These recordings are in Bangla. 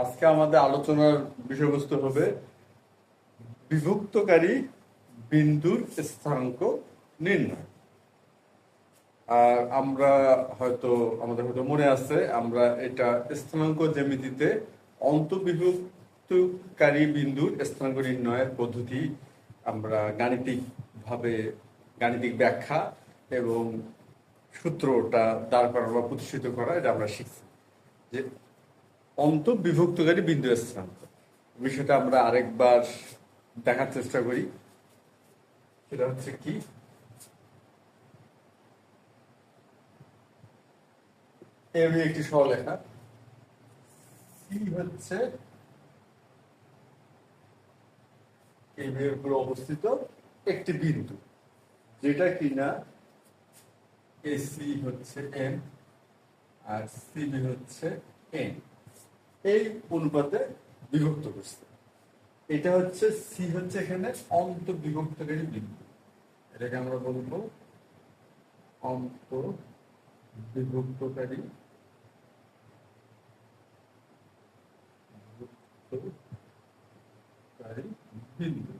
আজকে আমাদের আলোচনার বিষয়বস্তু হবে বিভক্তকারী বিন্দুর স্থানাঙ্ক নির্ণয়। আর আমাদের হয়তো মনে আছে, আমরা এটা স্থানাঙ্ক জ্যামিতিতে অন্তর্বিভক্তকারী বিন্দুর স্থানাঙ্ক নির্ণয়ের পদ্ধতি আমরা গাণিতিক ব্যাখ্যা এবং সূত্রটা দাঁড় করানো বা প্রতিষ্ঠিত করা, এটা আমরা শিখছি যে অন্তর্বিভক্তকারী বিন্দু স্থানাঙ্ক বিষয়টা আমরা আরেকবার দেখার চেষ্টা করি। সেটা হচ্ছে কি, একটি সরলরেখা সি হচ্ছে এই এর উপরে অবস্থিত একটি বিন্দু, যেটা কিনা এসি হচ্ছে এম আর সিবি হচ্ছে এন, এই অনুপাতে বিভক্ত করছে। এটা হচ্ছে সি হচ্ছে এখানে অন্তর্বিভক্তকারী বিন্দু, এটাকে আমরা বলবো অন্তর্বিভক্তকারী বিন্দু,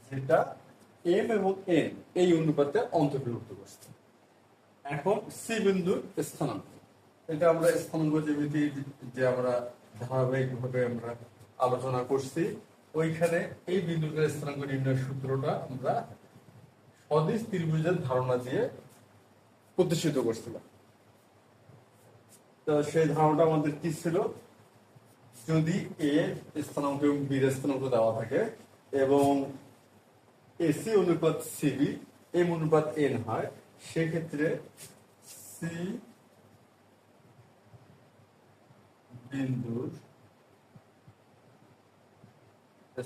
যেটা এম এবং এন এই অনুপাতে অন্তর্বিভক্ত করছে। এখন সি বিন্দুর স্থানাঙ্ক, এটা আমরা স্থানাঙ্ক জ্যামিতি যে আমরা ধারাবাহিকভাবে আমরা আলোচনা করছি, ওইখানে এই বিন্দুটার স্থানাঙ্ক নির্ণয়ের সূত্রটা আমরা সদিশ ত্রিভুজের ধারণা দিয়ে প্রতিষ্ঠিত করছিলাম। তো সেই ধারণাটা আমাদের কি ছিল, যদি এ স্থানাঙ্ক এবং বি স্থানাঙ্ক দেওয়া থাকে এবং এসি অনুপাত সিবি এম অনুপাত এন হয়, সেক্ষেত্রে সি বিন্দুর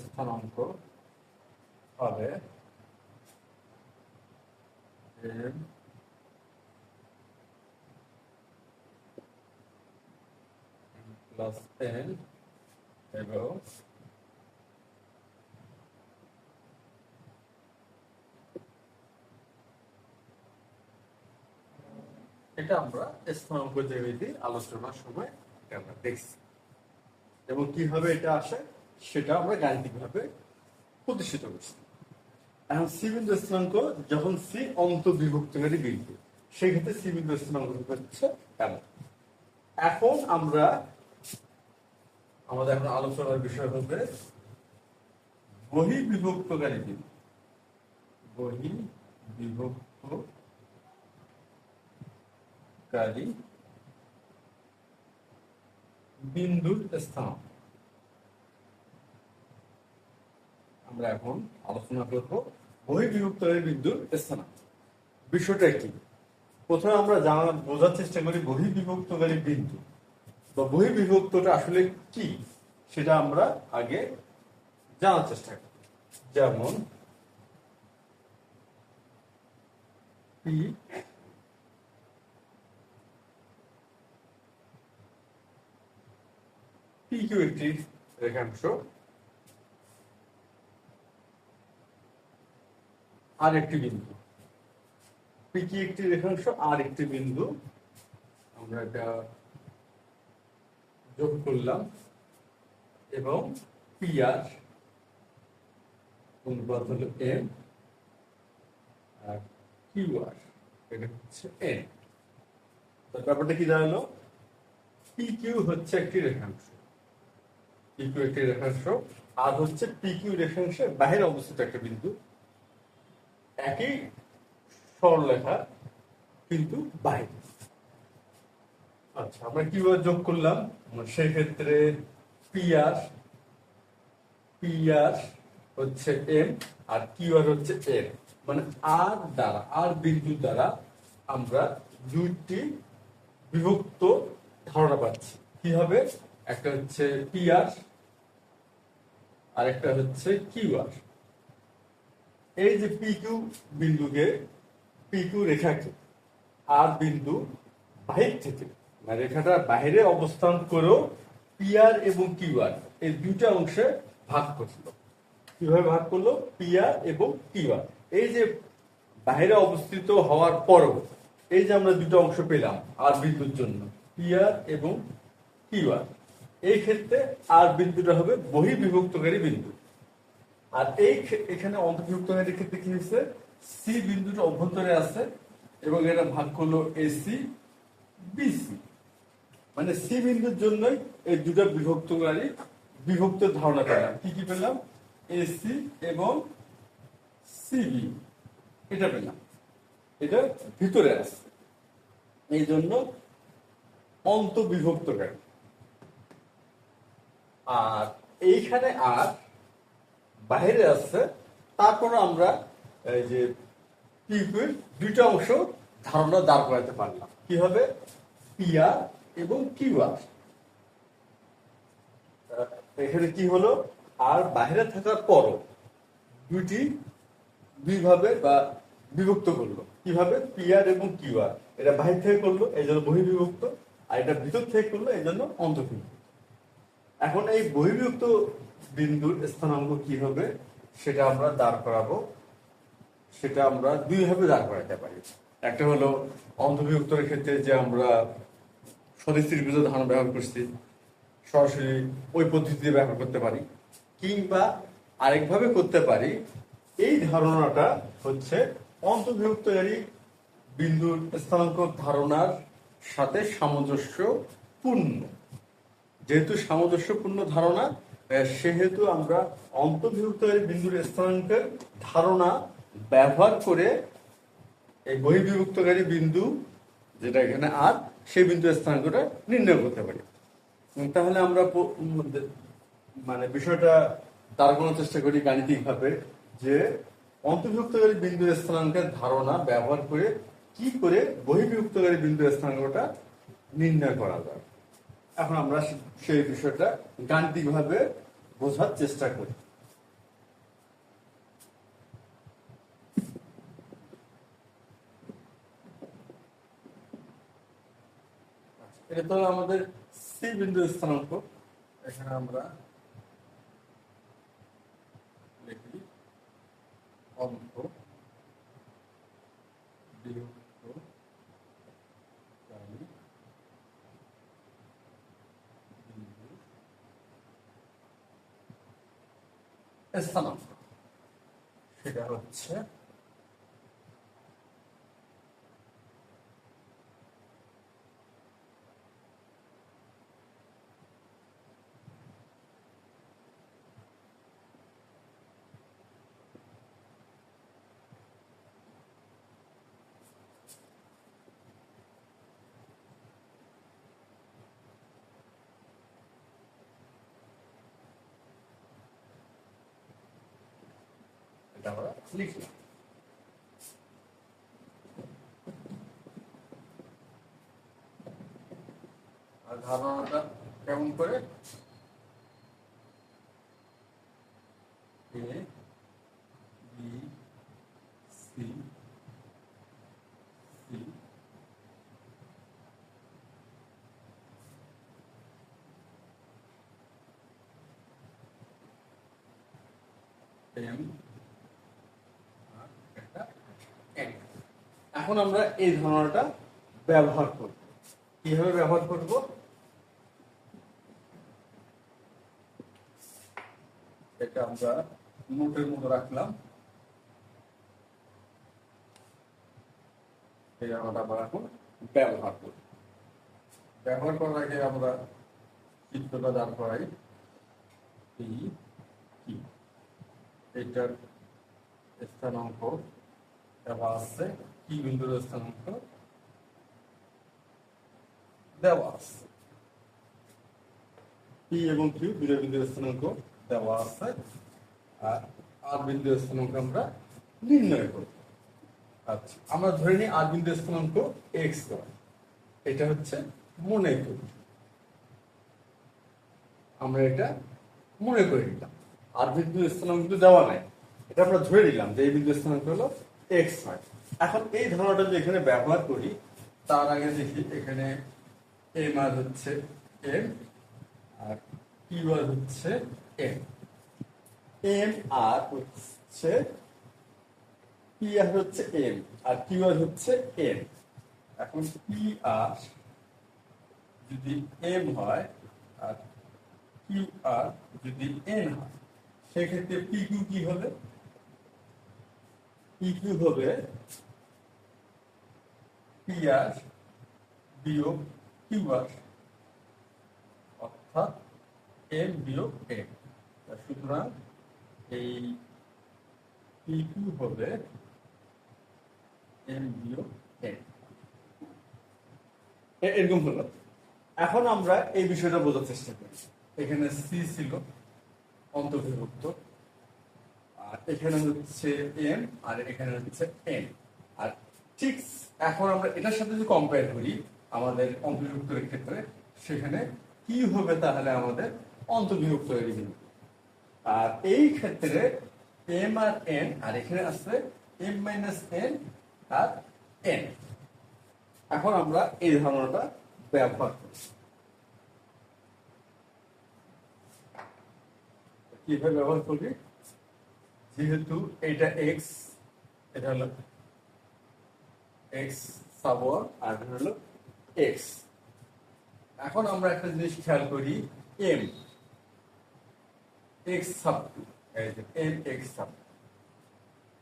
স্থানাঙ্ক হবে এম প্লাস এন এবং এটা আমরা স্থানাঙ্ক জ্যামিতি আলোচনার সময় আমরা দেখছি, এবং কিভাবে এটা আসে সেটা আমরা গাণিতিকভাবে প্রতিষ্ঠিত করছি। এখন সি বিন্দু স্থানাঙ্ক, যখন সি অন্তর্বিভক্তকারী বিন্দু, সেক্ষেত্রে সি বিন্দু স্থানাঙ্ক হচ্ছে এমন। এখন আমাদের এখন আলোচনার বিষয় হবে বহির্বিভক্তকারী বিন্দু। বহির্বিভক্তকারী বিন্দুর স্থানাঙ্ক আমরা এখন আলোচনা করব। বহির্বিভক্তকারী বিন্দুর স্থানাঙ্ক বিষয়টা কি, প্রথমে আমরা বোঝার চেষ্টা করি বহির্বিভক্তকারী বিন্দু বা বহির্বিভক্তটা আসলে কি, সেটা আমরা আগে জানার চেষ্টা করি। যেমন পি কিউ একটি রেখাংশ, আর একটি বিন্দু, পি কিউ একটি রেখাংশ আর একটি বিন্দু, আমরা এটা যোগ করলাম, এবং পি আর অনুপাত হলো এম আর কিউ আর এটা হচ্ছে এন। ব্যাপারটা কি দাঁড়ালো, পি কিউ হচ্ছে একটি রেখাংশ, পি কিউ একটি রেখাংশ আর হচ্ছে পি কিউ রেখাংশের বাইরে অবস্থিত একটা বিন্দু, একই সরলরেখা কিন্তু বাইরে। আচ্ছা, আমরা কিভাবে যোগ করলাম, সেক্ষেত্রে পি আর হচ্ছে এম আর কিউ আর হচ্ছে এম, মানে আর বিন্দু দ্বারা আমরা দুইটি বিভক্ত ধারণা পাচ্ছি। কি হবে, একটা হচ্ছে পি আর একটা হচ্ছে কিউ আর। এই যে পি কিউ বিন্দুকে, পি কিউ রেখাকে আর বিন্দু বাহির থেকে, মানে রেখাটার বাইরে অবস্থান করেও পি আর এবং কিউ আর এই দুইটা অংশে ভাগ করলো। কিভাবে ভাগ করলো, পি আর এবং কিউ আর এই যে বাইরে অবস্থিত হওয়ার পরও এই যে আমরা দুটো অংশ পেলাম আর বিন্দুর জন্য, পি আর এবং কিউ আর। এই ক্ষেত্রে আর বিন্দুটা হবে বহির্বিভক্তকারী বিন্দু। আর এখানে অন্তর্ভুক্তকারীর ক্ষেত্রে কি হয়েছে, সি বিন্দুটা অভ্যন্তরে আছে এবং এটা ভাগ করলো এসি বিসি, মানে সি বিন্দুর জন্যই এই দুটা বিভক্তকারী বিভক্ত ধারণা পেলাম। কি কি পেলাম, এসি এবং সিবি, এটা পেলাম, এটা ভিতরে আছে, এই জন্য অন্তবিভক্তকারী। আর এইখানে আর বাইরে আছে, তারপর আমরা এই যে পিকুইর দুইটা অংশ ধারণা দাঁড় করাতে পারলাম। কি হবে, পিআর এবং কিউআর। এখানে কি হলো, আর বাইরে থাকার পরও দুইভাবে বা বিভক্ত করলো। কিভাবে, পিআর এবং কিউআর, এটা বাহির থেকে করলো এই জন্য বহির্বিভক্ত, আর এটা ভিতর থেকে করলো এই জন্য অন্তর্বিভক্ত। এখন এই বহির্বিভক্ত বিন্দুর স্থানাঙ্ক কি হবে সেটা আমরা দাঁড় করাবো। সেটা আমরা দুইভাবে দাঁড় করাতে পারি। একটা হলো অন্তর্বিভক্তের ক্ষেত্রে যে আমরা সদিশ ত্রিভুজ ধারণা ব্যবহার করছি, সরাসরি ওই পদ্ধতিতে ব্যবহার করতে পারি, কিংবা আরেকভাবে করতে পারি। এই ধারণাটা হচ্ছে অন্তর্বিভক্তকারী বিন্দুর স্থানাঙ্ক ধারণার সাথে সামঞ্জস্যপূর্ণ। যেহেতু সামঞ্জস্যপূর্ণ ধারণা, সেহেতু আমরা অন্তর্বিভক্তকারী বিন্দুর স্থানাঙ্কের ধারণা ব্যবহার করে এই বহির্বিভক্তকারী বিন্দু যেটা এখানে আর, সেই বিন্দুর স্থানাঙ্কটা নির্ণয় করতে পারি। তাহলে আমরা মানে বিষয়টা দাঁড় করানোর চেষ্টা করি গাণিতিকভাবে, যে অন্তর্বিভক্তকারী বিন্দুর স্থানাঙ্কের ধারণা ব্যবহার করে কি করে বহির্বিভক্তকারী বিন্দুর স্থানাঙ্কটা নির্ণয় করা যায়। এখন আমরা সেই বিষয়টা গাণিতিকভাবে বোঝার চেষ্টা করি। এটা তো আমাদের সি বিন্দুর স্থানাঙ্ক। এখানে আমরা লিখি অন্ত বিভক্তকারী বিন্দুর স্থানাঙ্ক, সেটা হচ্ছে আমরা লিখলাম। আর ধারণাটা কেমন করে, A B C C M. এখন আমরা এই ধারণাটা ব্যবহার করব। কিভাবে ব্যবহার করব, এটা আমরা নোটের মতো রাখলাম। এই ধারণাটা আমরা এখন ব্যবহার করব। ব্যবহার করার আগে আমরা চিত্রটা দাঁড় করাই। এটার স্থানাঙ্ক দেওয়া আছে, কি বিন্দুর স্থানাঙ্ক দেওয়া আছে, পি এবং কিউ দুটো বিন্দুর স্থানাঙ্ক দেওয়া আছে। আর বিন্দুর স্থানাঙ্ক আমরা নির্ণয় করব। আচ্ছা, আমরা ধরে নিই আর বিন্দুর স্থানাঙ্ক এক্স ওয়াই। এটা হচ্ছে মনে করি, আমরা এটা মনে করে নিলাম। আর বিন্দুর স্থানাঙ্ক কিন্তু দেওয়া নাই, এটা আমরা ধরে নিলাম যে এই বিন্দুর স্থানাঙ্ক হলো এক্স ওয়াই। এখন এই ধারণাটা যে এখানে ব্যবহার করি, তার আগে দেখি এখানে এম আর হচ্ছে এম আর কিউ আর হচ্ছে এম। এম আর হচ্ছে পি আর হচ্ছে এম আর কিউ আর হচ্ছে এম। এখন পি আর যদি এম হয় আর কিউ আর যদি এন হয়, সেক্ষেত্রে পি কিউ কি হবে? পি কিউ হবে পি আর বিয়োগ কিউ আর, অর্থাৎ এম বিয়োগ এন। সুতরাং এই পি কিউ হবে এম বিয়োগ এন, এরকম হলো। এখন আমরা এই বিষয়টা বোঝার চেষ্টা করি। এখানে সি ছিল অন্তর্ভুক্ত, আর এখানে হচ্ছে এম, আর এখানে হচ্ছে এন। আর ঠিক এখন আমরা এটার সাথে যদি কম্পেয়ার করি আমাদের অন্তর্ভুক্তের ক্ষেত্রে, সেখানে কি হবে তাহলে আমাদের অন্তর্ভুক্ত বিন্দু। আর এই ক্ষেত্রে এম আর এন, আর এখানে আছে এম মাইনাস এন আর এন। এখন আমরা এই ধারণাটা ব্যবহার করি। কিভাবে ব্যবহার করি? যেহেতু এটা এক্স, এটা হলো এক্স সাব ওয়ান, আর এটা হলো এক্স। এখন আমরা একটা জিনিস খেয়াল করি, এম এক্স সাব টু, এই যে এম এক্স সাব।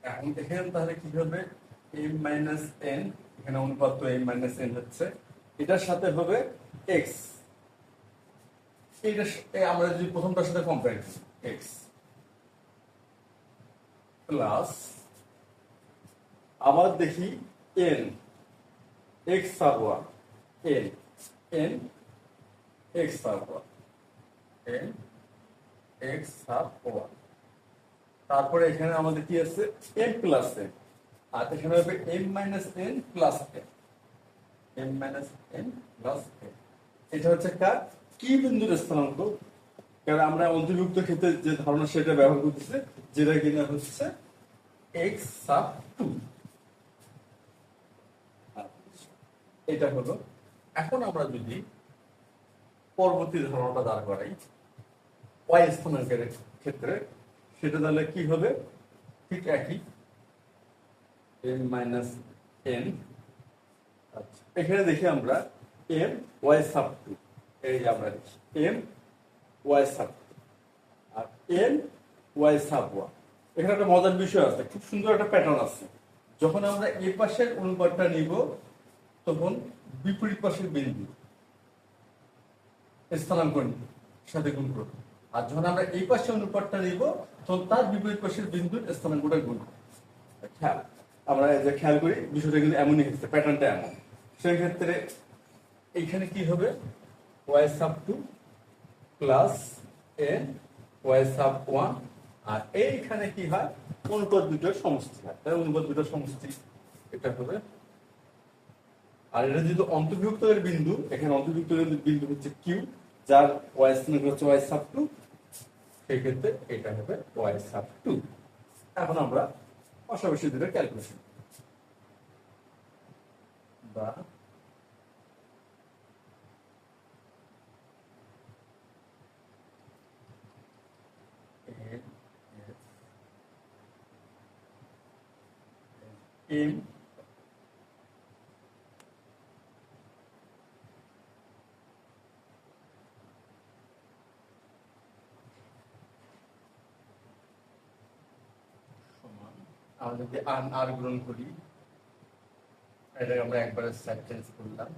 এখন এখানে তাহলে কি হবে? এম মাইনাস এন, এখানে অনুপাত এম মাইনাস এন হচ্ছে, এটার সাথে হবে এক্স। এটা আমরা যদি প্রথমটার সাথে কম্পেয়ার করি, এক্স প্লাস, আবার দেখি N x sub one, N N x sub one, N x sub one. তারপরে এখানে আমাদের কি আছে? এম প্লাস এন, আর এখানে হবে M minus N plus N, M minus N plus N. এটা হচ্ছে কার কি বিন্দুর স্থানাঙ্ক? কারণ আমরা অন্তর্ভুক্ত ক্ষেত্রে যে ধারণা সেটা ব্যবহার করতেছে, যেটা কিনা হচ্ছে এক্স সাব টু। এটা হলো। এখন আমরা যদি পরবর্তী ধারণাটা দাঁড় করাই ওয়াই স্থানাঙ্কের ক্ষেত্রে, সেটা তাহলে কি হবে? ঠিক একই, এম মাইনাস এন। আচ্ছা, এখানে দেখি আমরা এম ওয়াই সাব টু, এই যে আমরা দেখি এম ওয়াই সাব টু আর এম ওয়াই সাব ওয়ান। এখানে একটা মজার বিষয় আছে, খুব সুন্দর একটা প্যাটার্ন আছে। যখন আমরা এ পাশের অনুপাতটা নিব, তখন বিপরীত পাশের বিন্দু স্থানাঙ্ক সাথে গুণ করব, আর যখন আমরা এই পাশে অনুপাতটা নিব, তখন তার বিপরীত পাশের বিন্দুর স্থানাঙ্কটা গুণ করব। খেয়াল, আমরা যে খেয়াল করি বিষয়টা কিন্তু এমনই হচ্ছে, প্যাটার্নটা এমন। সেই ক্ষেত্রে এইখানে কি হবে? Y sub two plus N Y sub one, আর এইখানে কি হয়? অনুপাত দুটোর সমষ্টি হয়, তাই অনুপাত দুটোর সমষ্টি এটা হবে। আর এটা যেহেতু অন্তর্ভুক্তের বিন্দু, এখানে অন্তর্ভুক্ত বিন্দু হচ্ছে কিউ, যার ওয়াই স্থানাঙ্ক হচ্ছে ওয়াই সাব টু, সেই ক্ষেত্রে এটা হবে ওয়াই সাব টু। এখন আমরা পাশাপাশি দুটো ক্যালকুলেশন বা এম আমরা যদি আর গ্রহণ করি, এটাকে আমরা একবারে সেন্টেন্স করলাম,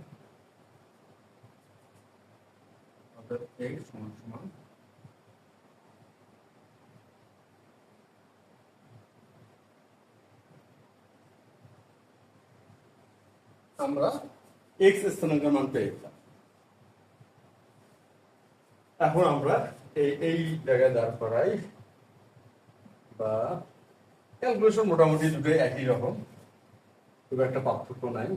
অর্থাৎ x সমান সমান আমরা x স্থানাঙ্কের মান পেয়ে গেলাম। এখন আমরা এই জায়গায় দাঁড় করাই, বা ক্যালকুলেশন মোটামুটি দুটো একই রকম, খুব একটা পার্থক্য নাই।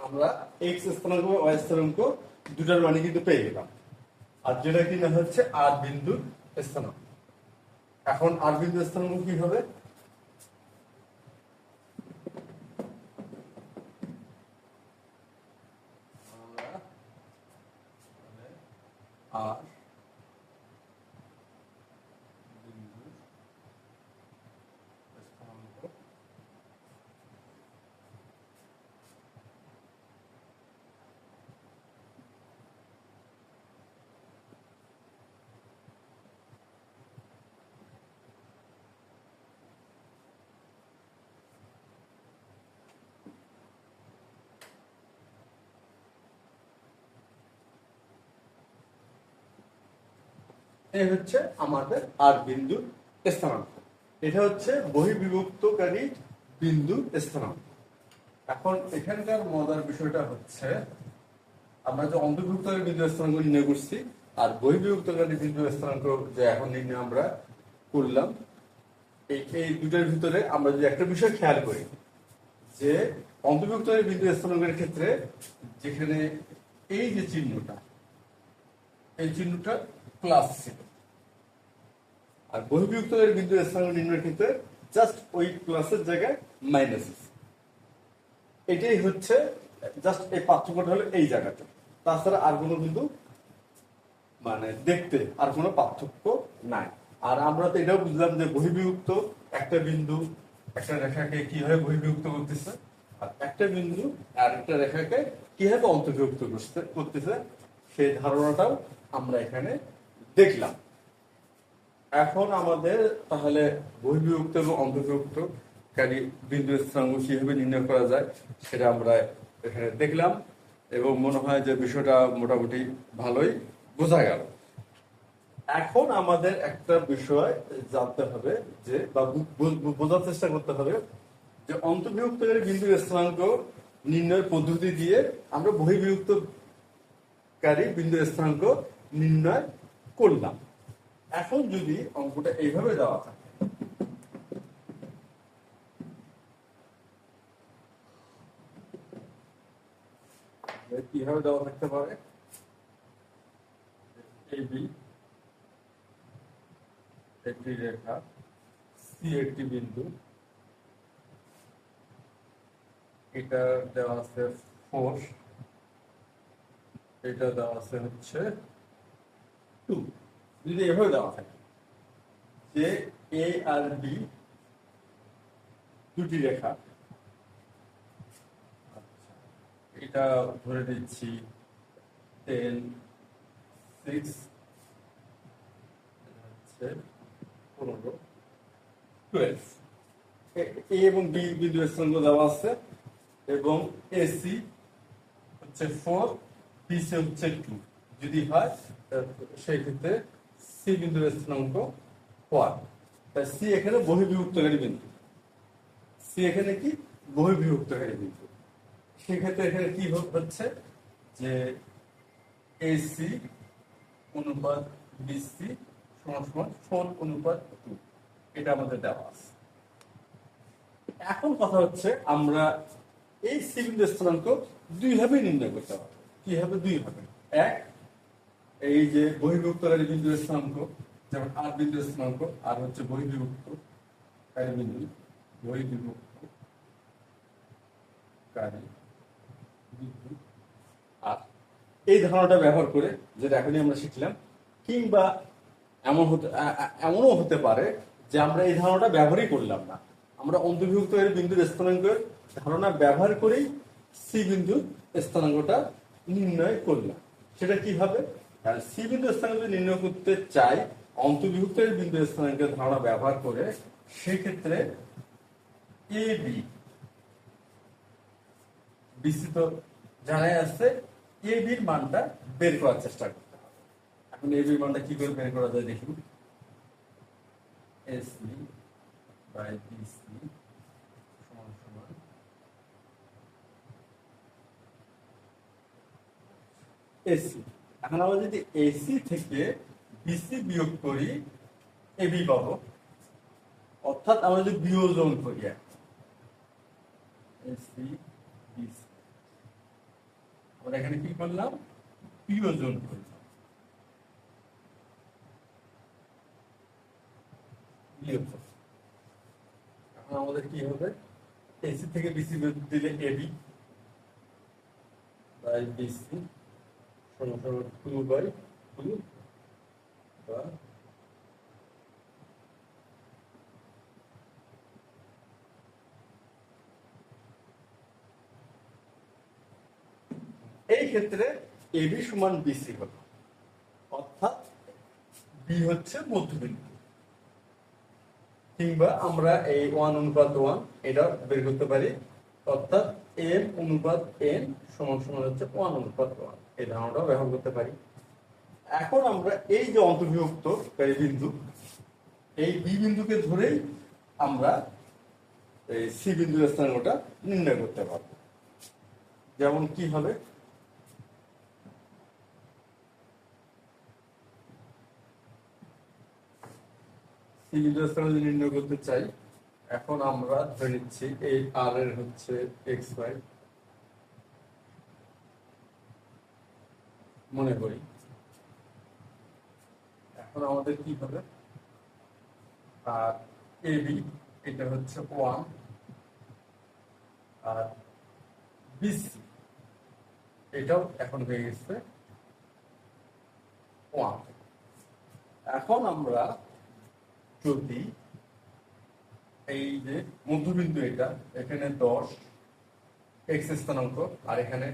আমরা এক্স স্থানাঙ্ক ওয়াই স্থানাঙ্ক দুটার মানে কিন্তু পেয়ে গেলাম। আর যেটা কিনা হচ্ছে আর বিন্দুর স্থানাঙ্ক। এখন আর বিন্দুর স্থানাঙ্ক কি হবে? আর বিন্দুর স্থানাঙ্ক এই হচ্ছে আমাদের আর বিন্দুর স্থানাঙ্ক। এটা হচ্ছে বহির্বিভক্তকারী বিন্দু স্থানাঙ্ক। এখন এখানকার মজার বিষয়টা হচ্ছে আমরা যে অন্তর্ভুক্তকারী বিন্দু স্থানাঙ্ক নির্ণয় করছি আর বহির্বিভক্তকারী বিন্দু স্থানাঙ্ক যে এখন নির্ণয় আমরা করলাম, এই দুটার ভিতরে আমরা যদি একটা বিষয় খেয়াল করি যে অন্তর্ভুক্তকারী বিন্দু স্থানাঙ্কের ক্ষেত্রে যেখানে এই যে চিহ্নটা, এই চিহ্নটা প্লাস ছিল, আর বহির্বিভক্তকারী বিন্দু স্থানাঙ্ক নির্ণয়ের ক্ষেত্রে জাস্ট ওই প্লাসের জায়গায় মাইনাস। এটাই হচ্ছে জাস্ট এই পার্থক্যটা হলো এই জায়গাটা, তাছাড়া আর কোনো কিন্তু মানে দেখতে আর কোনো পার্থক্য নাই। আর আমরা তো এটাও বুঝলাম যে বহির্বিভক্ত একটা বিন্দু একটা রেখাকে কিভাবে বহির্বিভক্ত করতেছে, আর একটা বিন্দু আর একটা রেখাকে কিভাবে অন্তর্ভুক্ত করতেছে সেই ধারণাটাও আমরা এখানে দেখলাম। এখন আমাদের তাহলে বহির্বিভক্ত এবং অন্তর্ভুক্তকারী বিন্দু স্থানাঙ্ক কিভাবে নির্ণয় করা যায় সেটা আমরা এখানে দেখলাম, এবং মনে হয় যে বিষয়টা মোটামুটি ভালোই বোঝা গেল। এখন আমাদের একটা বিষয় জানতে হবে যে বা বোঝার চেষ্টা করতে হবে যে অন্তর্বিভক্তকারী বিন্দু স্থানাঙ্ক নির্ণয়ের পদ্ধতি দিয়ে আমরা বহির্বিভক্তকারী বিন্দু স্থানাঙ্ক নির্ণয় করলাম। এখন যদি অঙ্কটা এইভাবে দেওয়া থাকে, কিভাবে দেওয়া থাকতে পারে, এবি একটি রেখা, সি একটি বিন্দু, এটা দেওয়া আছে 4, এটা দেওয়া আছে হচ্ছে 2। যদি এভাবে দেওয়া থাকে যে এ আর বি দুটি রেখা, এটা ধরে দিচ্ছি 10, 6, 15, 12, এ এবং বি বিন্দু স্থানাঙ্ক দেওয়া আছে, এবং এসি হচ্ছে 4, বিসি হচ্ছে 2। যদি হয় সেই ক্ষেত্রে সি বিন্দুর স্থানাঙ্ক 1। তাই সি এখানে বহির্বিভক্তকারী বিন্দু, সি এখানে কি বহির্বিভক্তকারী বিন্দু। সেক্ষেত্রে এখানে কি হচ্ছে যে এসি অনুপাত বিসি সমান 4:2, এটা আমাদের দেওয়া আছে। এখন কথা হচ্ছে আমরা এই সি বিন্দু স্থানাঙ্ক দুইভাবে নির্ণয় করতে পারবো। কিভাবে? দুইভাবে। এক, এই যে বহির্বিভক্তকারী বিন্দু স্থানাঙ্ক, যেমন আর বিন্দু স্থানাঙ্ক, আর হচ্ছে বহির্বিভক্তকারী বিন্দু, বহির্বিভক্তকারী বিন্দু আর এই ধারণাটা ব্যবহার করে, যেটা এখনই আমরা শিখলাম, কিংবা এমনও হতে পারে যে আমরা এই ধারণাটা ব্যবহারই করলাম না, আমরা অন্তর্ভুক্তকারী বিন্দুর স্থানাঙ্কের ধারণা ব্যবহার করেই সি বিন্দুর স্থানাঙ্কটা নির্ণয় করলাম। সেটা কিভাবে? সি বিন্দু স্থানাঙ্ক নির্ণয় করতে চাই অন্তর্ভুক্তকারী বিন্দু স্থানাঙ্কের ধারণা ব্যবহার করে, সেক্ষেত্রে এ বি বিসি তো জানাই আছে, এ বির মানটা বের করার চেষ্টা করতে হবে। এখন এ বির মানটা কি করে বের করা যায় দেখি। এসি বাই বিসি সমান সমান এসি। এখন আমরা যদি এসি থেকে বিসি বিয়োগ করি এবি পাবো, অর্থাৎ আমরা যদি বিয়োজন করি এসি বিসি, আমরা এখানে কি করলাম, বিয়োজন করলাম, বিয়োজন। এখন আমাদের কি হবে, এসি থেকে বিসি দিলে এবি বাই বিসি সমান 2/2 বা এই ক্ষেত্রে এবি সমান বিসি হলো, অর্থাৎ বি হচ্ছে মধ্যবিন্দু। কিংবা আমরা এই 1:1 এটা বের করতে পারি, অর্থাৎ m/n সমান সমান হচ্ছে 1:1, এই ধারণাটা ব্যবহার করতে পারি। এখন আমরা এই যে অন্তর্বিভক্ত বিন্দু, এই বি বিন্দুকে ধরেই আমরা এই সি বিন্দুর স্থানাঙ্কটা নির্ণয় করতে পারবো। যেমন কি হবে, সি বিন্দুর স্থানাঙ্ক নির্ণয় করতে চাই, এখন আমরা ধরে নিচ্ছি এই আর এর হচ্ছে এক্স ওয়াই, মনে করি। এখন আমাদের কি হবে, আর এবি এটা হচ্ছে 1, আর বিসি এটাও এখন হয়ে গেছে 1। এখন আমরা যদি এই যে মধ্যবিন্দু এটা, এখানে 10 এক্স স্থানাঙ্ক, আর এখানে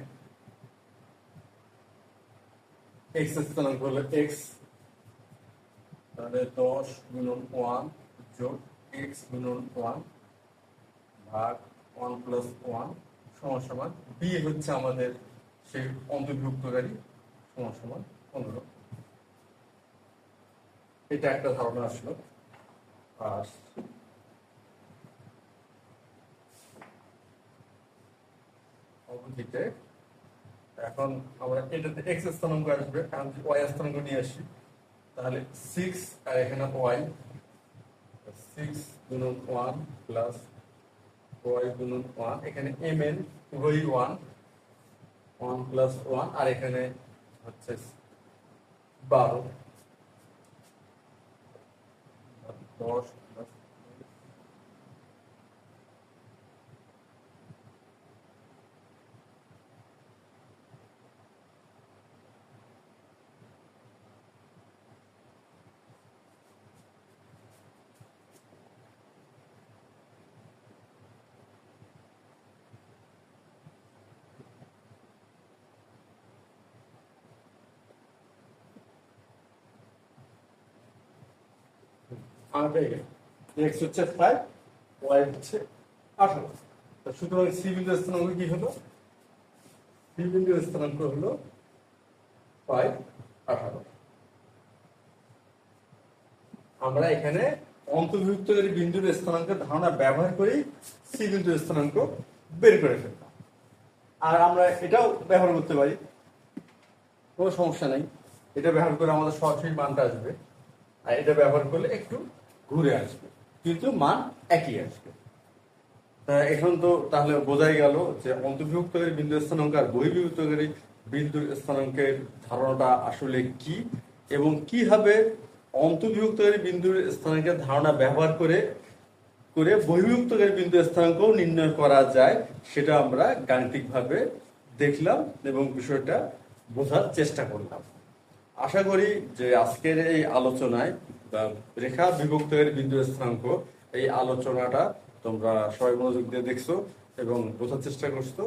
এক্স স্থানাঙ্ক হলো এক্স, তাহলে 10 গুণন 1 যোগ এক্স গুণন 1 ভাগ 1 প্লাস 1 সমান সমান বি হচ্ছে আমাদের সেই অন্তর্ভুক্তকারী সমান সমান 15। এটা একটা ধারণা আসলো। আর অপোজিটে এখন আমরা এটাতে এক্স স্থানাঙ্ক আসবে, কারণ ওয়াই স্থানাঙ্ক নিয়ে আসি, তাহলে 6 আর এখানে ওয়াই, 6 গুণন 1 প্লাস ওয়াই গুণন 1, এখানে এম এন উভয়ই 1, 1 প্লাস 1, আর এখানে হচ্ছে 12, 10 প্লাস এক্স হচ্ছে 5, ওয়াই হচ্ছে 18। সুতরাং সি বিন্দুর স্থানাঙ্ক কি হলো, সি বিন্দুর স্থানাঙ্ক হলো 5, 18। আমরা এখানে অন্তর্ভুক্তকারী বিন্দুর স্থানাঙ্কের ধারণা ব্যবহার করেই সি বিন্দুর স্থানাঙ্ক বের করে ফেললাম। আর আমরা এটাও ব্যবহার করতে পারি, কোনো সমস্যা নেই। এটা ব্যবহার করে আমাদের সরাসরি মানটা আসবে, আর এটা ব্যবহার করলে একটু ঘুরে আসবে, কিন্তু মান একই আসবে। এখন তো তাহলে বোঝাই গেল যে অন্তর্ভুক্তকারী বিন্দুর স্থানাঙ্ক আর বহির্ভুক্তকারী বিন্দুর স্থানাঙ্কের ধারণাটা আসলে কি, এবং কিভাবে অন্তর্ভুক্তকারী বিন্দুর স্থানাঙ্কের ধারণা ব্যবহার করে করে বহির্ভুক্তকারী বিন্দুর স্থানাঙ্ক নির্ণয় করা যায়, সেটা আমরা গাণিতিকভাবে দেখলাম এবং বিষয়টা বোঝার চেষ্টা করলাম। আশা করি যে আজকের এই আলোচনায় বা রেখা বিভক্তকারী বিন্দুর স্থানাঙ্ক এই আলোচনাটা তোমরা সবাই মনোযোগ দিয়ে দেখছো এবং বোঝার চেষ্টা করছো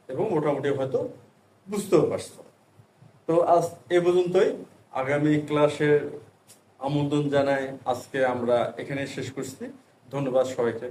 এবং মোটামুটি হয়তো বুঝতেও পারছো। তো আজ এ পর্যন্তই, আগামী ক্লাসের আমন্ত্রণ জানাই। আজকে আমরা এখানে শেষ করছি। ধন্যবাদ সবাইকে।